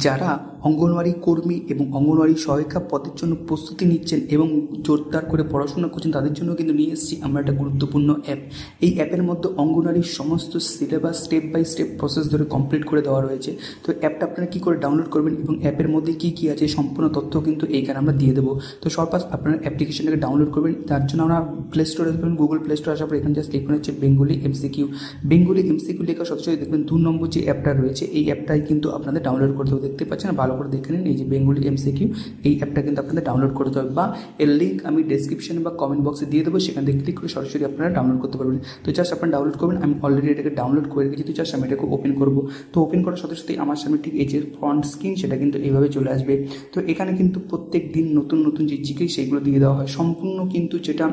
যারা অঙ্গনওয়াড়ি কর্মী এবং অঙ্গনওয়াড়ি সহায়িকা পদের জন্য প্রস্তুতি নিচ্ছেন এবং জোরদার করে পড়াশোনা করছেন, তাদের জন্য কিন্তু নিয়ে এসেছি আমরা একটা গুরুত্বপূর্ণ অ্যাপ। এই অ্যাপের মধ্যে অঙ্গনওয়াড়ির সমস্ত syllabus step by step process ধরে কমপ্লিট করে দেওয়া রয়েছে। তো অ্যাপটা আপনারা কী করে ডাউনলোড করবেন এবং অ্যাপের মধ্যে কী কী আছে সম্পূর্ণ তথ্য কিন্তু এইখানে আমরা দিয়ে দেবো। তো সর্বাস আপনারা অ্যাপ্লিকেশনটাকে ডাউনলোড করবেন, তার জন্য আমরা প্লে স্টোরে আসবেন। গুগল প্লে স্টোরে আসার পর এখানে জাস্ট লিখবেন হচ্ছে বেঙ্গলি এমসিকিউ। বেঙ্গলি এমসিকিউ লেখার সাথে সাথে দেখবেন 2 নম্বর যে অ্যাপটা রয়েছে এই অ্যাপটাই কিন্তু আপনাদের ডাউনলোড করতে হবে। দেখতে পাচ্ছেন, ভালো করে দেখে নিন, এই যে বেঙ্গলি এমসিকিউ এই অ্যাপটা কিন্তু আপনাদের ডাউনলোড করতে হবে, বা এর লিঙ্ক আমি ডেসক্রিপশনে বা কমেন্ট বক্সে দিয়ে দেবো, সেখান থেকে ক্লিক করে সরাসরি আপনারা ডাউনলোড করতে পারবেন। তো জাস্ট আপনারা ডাউনলোড করবেন, আমি অলরেডি এটাকে ডাউনলোড করে রেখেছি। তো জাস্ট আমি এটাকে ওপেন করবো। তো ওপেন করার সাথে সাথে আমার সামনে ঠিক এই যে ফ্রন্ট স্ক্রিন সেটা কিন্তু এইভাবে চলে আসবে। তো এখানে কিন্তু প্রত্যেক দিন নতুন নতুন যে জিকে সেইগুলো দিয়ে দেওয়া হয়, সম্পূর্ণ কিন্তু যেটা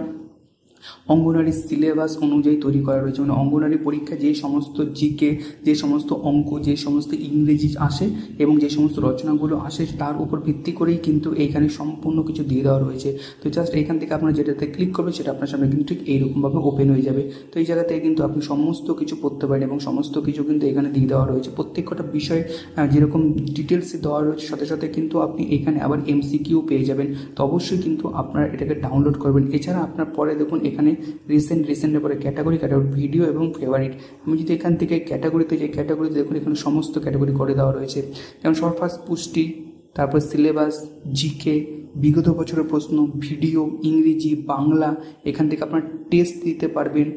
অঙ্গনওয়াড়ি সিলেবাস অনুযায়ী তৈরি করা রয়েছে। মানে অঙ্গনওয়াড়ি পরীক্ষা যে সমস্ত জিকে, যে সমস্ত অঙ্ক, যে সমস্ত ইংরেজি আসে এবং যে সমস্ত রচনাগুলো আসে তার উপর ভিত্তি করেই কিন্তু এইখানে সম্পূর্ণ কিছু দিয়ে দেওয়া রয়েছে। তো জাস্ট এইখান থেকে আপনারা যেটাতে ক্লিক করবেন সেটা আপনার সামনে কিন্তু ঠিক এইরকমভাবে ওপেন হয়ে যাবে। তো এই জায়গা থেকে কিন্তু আপনি সমস্ত কিছু পড়তে পারেন এবং সমস্ত কিছু কিন্তু এখানে দিয়ে দেওয়া রয়েছে। প্রত্যেক কটা বিষয় যেরকম ডিটেলস দেওয়া রয়েছে সাথে সাথে কিন্তু আপনি এখানে আবার এমসিকিউ পেয়ে যাবেন। তো অবশ্যই কিন্তু আপনারা এটাকে ডাউনলোড করবেন। এছাড়া আপনার পরে দেখুন এখানে রিসেন্টের পরে ক্যাটাগরি ভিডিও এবং ফেভারিট। আমি যদি এখান থেকে ক্যাটাগরিতে যাই, ক্যাটাগরিতে দেখুন এখানে সমস্ত ক্যাটাগরি করে দেওয়া রয়েছে, যেমন ফার্স্ট পুষ্টি, তারপর সিলেবাস, জিকে, বিগত বছরের প্রশ্ন, ভিডিও, ইংরেজি, বাংলা। এখান থেকে আপনার টেস্ট দিতে পারবেন,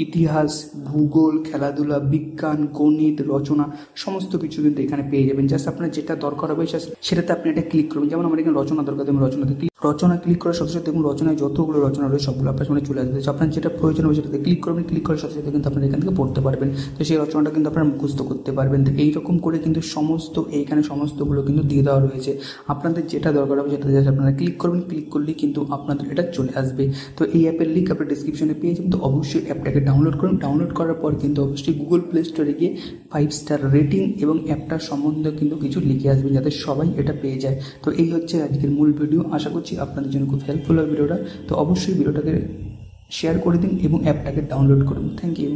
ইতিহাস, ভূগোল, খেলাধুলা, বিজ্ঞান, গণিত, রচনা, সমস্ত কিছু কিন্তু এখানে পেয়ে যাবেন। জাস্ট আপনার যেটা দরকার হবে সেটাতে আপনি এটা ক্লিক করবেন। যেমন আমার এখানে রচনা দরকার, আমি রচনা ক্লিক করার সাথে সাথে দেখুন রচনায় যতগুলো রচনা রয়েছে সবগুলো আপনার সামনে চলে আসবে। আপনার যেটা প্রয়োজন হবে সেটাতে ক্লিক করবেন, ক্লিক করার সাথে সাথে কিন্তু আপনারা এখান থেকে পড়তে পারবেন। তো সেই রচনাটা কিন্তু আপনারা মুখস্থ করতে পারবেন। তো এইরকম করে কিন্তু এইখানে সমস্তগুলো কিন্তু দিয়ে দেওয়া রয়েছে। আপনাদের যেটা দরকার হবে সেটাতে জাস্ট আপনারা ক্লিক করবেন, ক্লিক করলেই কিন্তু আপনাদের এটা চলে আসবে। তো এই অ্যাপের লিঙ্ক আপনার ডিসক্রিপশনে পেয়ে যাবেন। তো অবশ্যই অ্যাপটাকে ডাউনলোড করুন। ডাউনলোড করার পর কিন্তু অবশ্যই গুগল প্লে স্টোরে গিয়ে 5 স্টার রেটিং এবং অ্যাপটার সম্বন্ধে কিন্তু কিছু লিখে আসবেন যাতে সবাই এটা পেয়ে যায়। তো এই হচ্ছে আজকের মূল ভিডিও। আশা করছি আপনাদের জন্য খুব হেল্পফুল হবে ভিডিওটা। তো অবশ্যই ভিডিওটাকে শেয়ার করে দিন এবং অ্যাপটাকে ডাউনলোড করুন। Thank you.